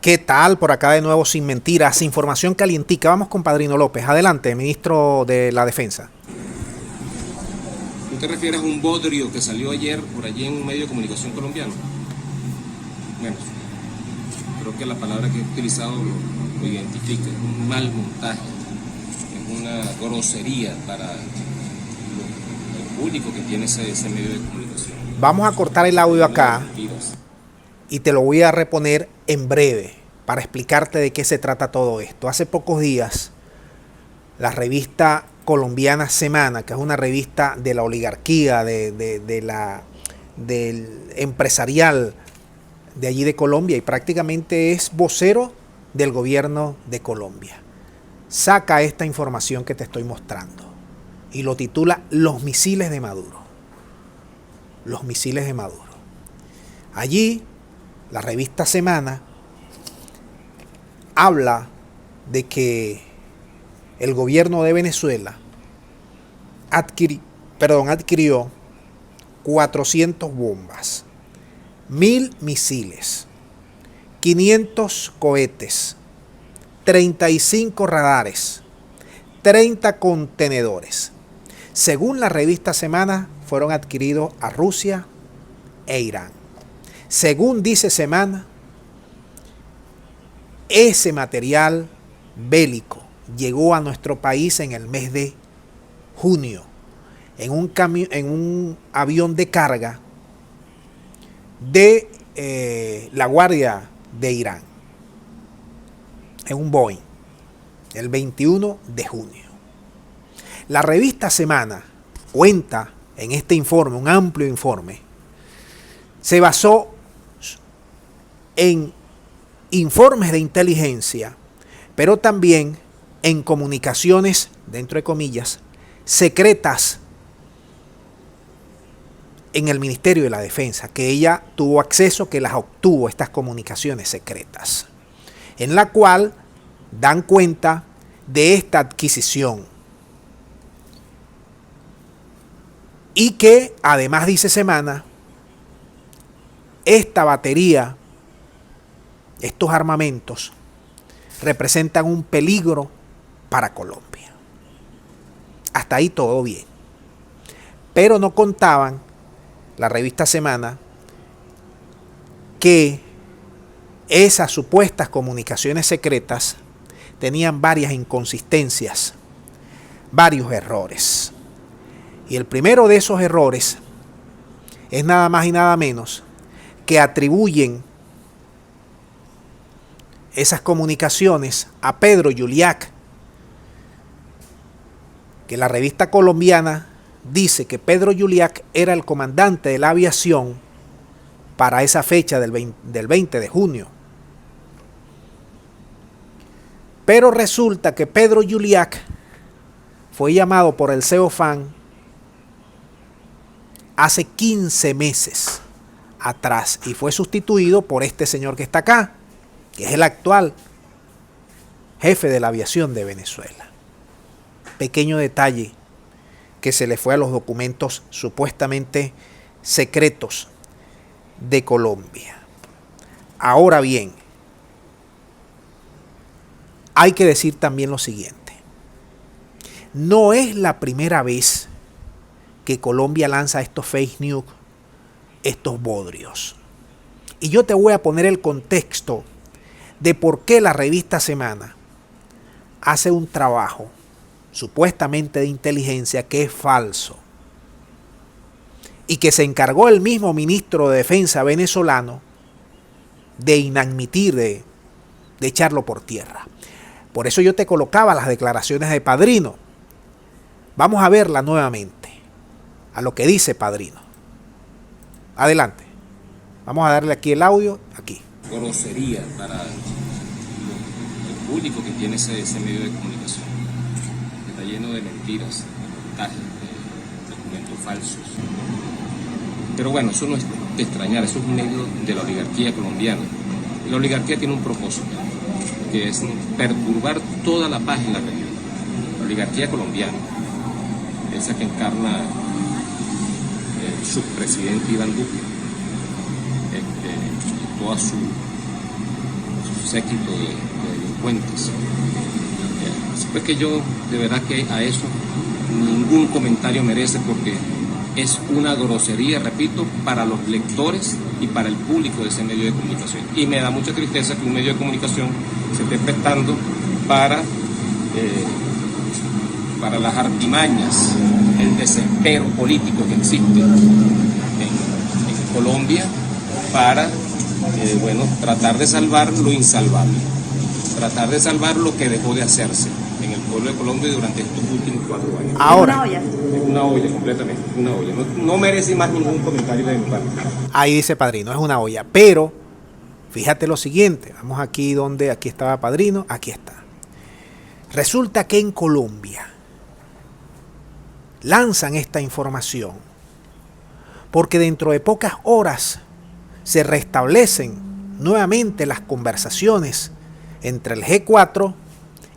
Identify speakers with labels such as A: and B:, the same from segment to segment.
A: ¿Qué tal? Por acá de nuevo Sin Mentiras, información calientica. Vamos con Padrino López. Adelante, ministro de la Defensa.
B: ¿Tú te refieres a un bodrio que salió ayer por allí en un medio de comunicación colombiano? Bueno, creo que la palabra que he utilizado lo identifica. Es un mal montaje, es una grosería para el público que tiene ese medio de comunicación.
A: Vamos a cortar el audio acá y te lo voy a reponer en breve para explicarte de qué se trata todo esto. Hace pocos días, la revista colombiana Semana, que es una revista de la oligarquía, del empresarial de allí de Colombia y prácticamente es vocero del gobierno de Colombia, saca esta información que te estoy mostrando y lo titula Los misiles de Maduro. Los misiles de Maduro. Allí, la revista Semana habla de que el gobierno de Venezuela adquirió 400 bombas, 1000 misiles, 500 cohetes, 35 radares, 30 contenedores. Según la revista Semana, fueron adquiridos a Rusia e Irán. Según dice Semana, ese material bélico llegó a nuestro país en el mes de junio en un avión de carga de la Guardia de Irán, en un Boeing, el 21 de junio. La revista Semana cuenta en este informe, un amplio informe, se basó en informes de inteligencia, pero también en comunicaciones, dentro de comillas, secretas en el Ministerio de la Defensa, que ella tuvo acceso, que las obtuvo, estas comunicaciones secretas, en la cual dan cuenta de esta adquisición. Y que, además dice Semana, esta batería, estos armamentos, representan un peligro para Colombia. Hasta ahí todo bien. Pero no contaban, la revista Semana, que esas supuestas comunicaciones secretas tenían varias inconsistencias, varios errores. Y el primero de esos errores es nada más y nada menos que atribuyen esas comunicaciones a Pedro Juliac, que la revista colombiana dice que Pedro Juliac era el comandante de la aviación para esa fecha del 20 de junio. Pero resulta que Pedro Juliac fue llamado por el CEOFAN hace 15 meses atrás y fue sustituido por este señor que está acá, que es el actual jefe de la aviación de Venezuela. Pequeño detalle que se le fue a los documentos supuestamente secretos de Colombia. Ahora bien, hay que decir también lo siguiente. No es la primera vez que Colombia lanza estos fake news, estos bodrios. Y yo te voy a poner el contexto de por qué la revista Semana hace un trabajo supuestamente de inteligencia que es falso y que se encargó el mismo ministro de Defensa venezolano de inadmitir, de echarlo por tierra. Por eso yo te colocaba las declaraciones de Padrino. Vamos a verla nuevamente, a lo que dice Padrino. Adelante. Vamos a darle aquí el audio, aquí.
B: Grosería para el público que tiene ese medio de comunicación. Está lleno de mentiras, de montajes, de documentos falsos. Pero bueno, eso no es de extrañar, eso es un medio de la oligarquía colombiana. Y la oligarquía tiene un propósito, que es perturbar toda la paz en la región. La oligarquía colombiana, esa que encarna el subpresidente Iván Duque, toda su séquito de delincuentes. Así pues que yo, de verdad que a eso ningún comentario merece, porque es una grosería, repito, para los lectores y para el público de ese medio de comunicación. Y me da mucha tristeza que un medio de comunicación se esté prestando para las artimañas, el desespero político que existe en Colombia para, tratar de salvar lo insalvable, tratar de salvar lo que dejó de hacerse en el pueblo de Colombia durante estos últimos 4 años.
A: Ahora,
B: Es una olla, completamente, una olla. No merece más ningún comentario de mi parte.
A: ahí dice Padrino, es una olla. Pero, fíjate lo siguiente, vamos aquí aquí estaba Padrino, aquí está. Resulta que en Colombia lanzan esta información porque dentro de pocas horas se restablecen nuevamente las conversaciones entre el G4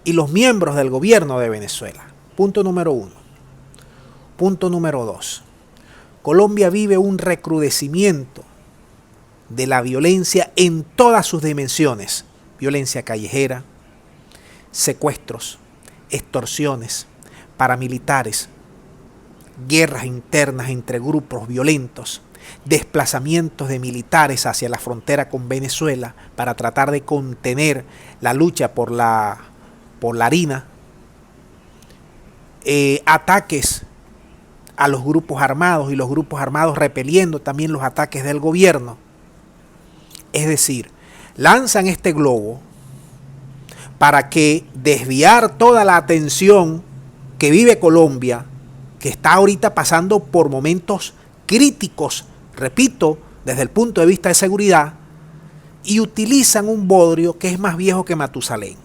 A: y los miembros del gobierno de Venezuela. Punto número 1. Punto número 2. Colombia vive un recrudecimiento de la violencia en todas sus dimensiones. Violencia callejera, secuestros, extorsiones, paramilitares, guerras internas entre grupos violentos, desplazamientos de militares hacia la frontera con Venezuela para tratar de contener la lucha por la harina, ataques a los grupos armados y los grupos armados repeliendo también los ataques del gobierno. Es decir, lanzan este globo para que desviar toda la atención que vive Colombia, que está ahorita pasando por momentos críticos, repito, desde el punto de vista de seguridad, y utilizan un bodrio que es más viejo que Matusalén.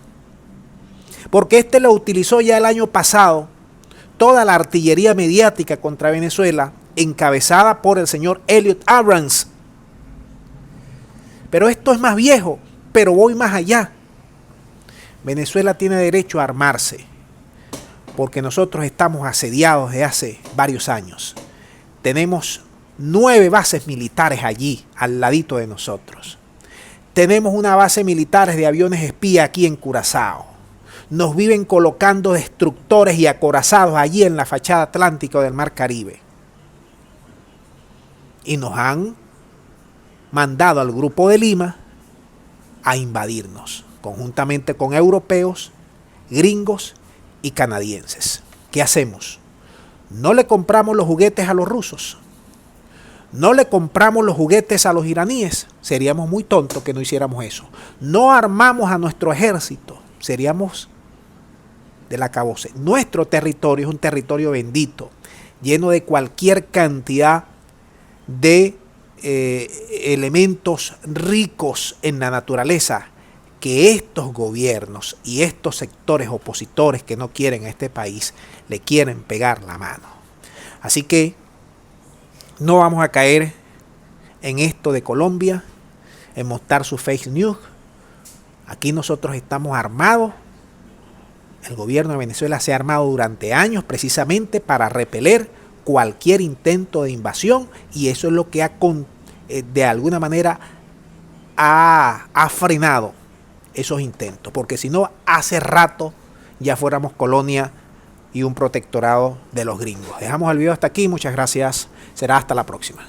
A: Porque este lo utilizó ya el año pasado toda la artillería mediática contra Venezuela, encabezada por el señor Elliot Abrams. Pero esto es más viejo, pero voy más allá. Venezuela tiene derecho a armarse, porque nosotros estamos asediados desde hace varios años. Tenemos 9 bases militares allí, al ladito de nosotros. Tenemos una base militar de aviones espía aquí en Curazao. Nos viven colocando destructores y acorazados allí en la fachada atlántica del Mar Caribe. Y nos han mandado al Grupo de Lima a invadirnos, conjuntamente con europeos, gringos y canadienses. ¿Qué hacemos? No le compramos los juguetes a los rusos. No le compramos los juguetes a los iraníes. Seríamos muy tontos que no hiciéramos eso. No armamos a nuestro ejército. Seríamos del acabose. Nuestro territorio es un territorio bendito, lleno de cualquier cantidad de elementos ricos en la naturaleza que estos gobiernos y estos sectores opositores que no quieren a este país le quieren pegar la mano. Así que no vamos a caer en esto de Colombia, en montar su fake news. Aquí nosotros estamos armados. El gobierno de Venezuela se ha armado durante años precisamente para repeler cualquier intento de invasión, y eso es lo que de alguna manera ha frenado esos intentos, porque si no, hace rato ya fuéramos colonia y un protectorado de los gringos. Dejamos el video hasta aquí, muchas gracias, será hasta la próxima.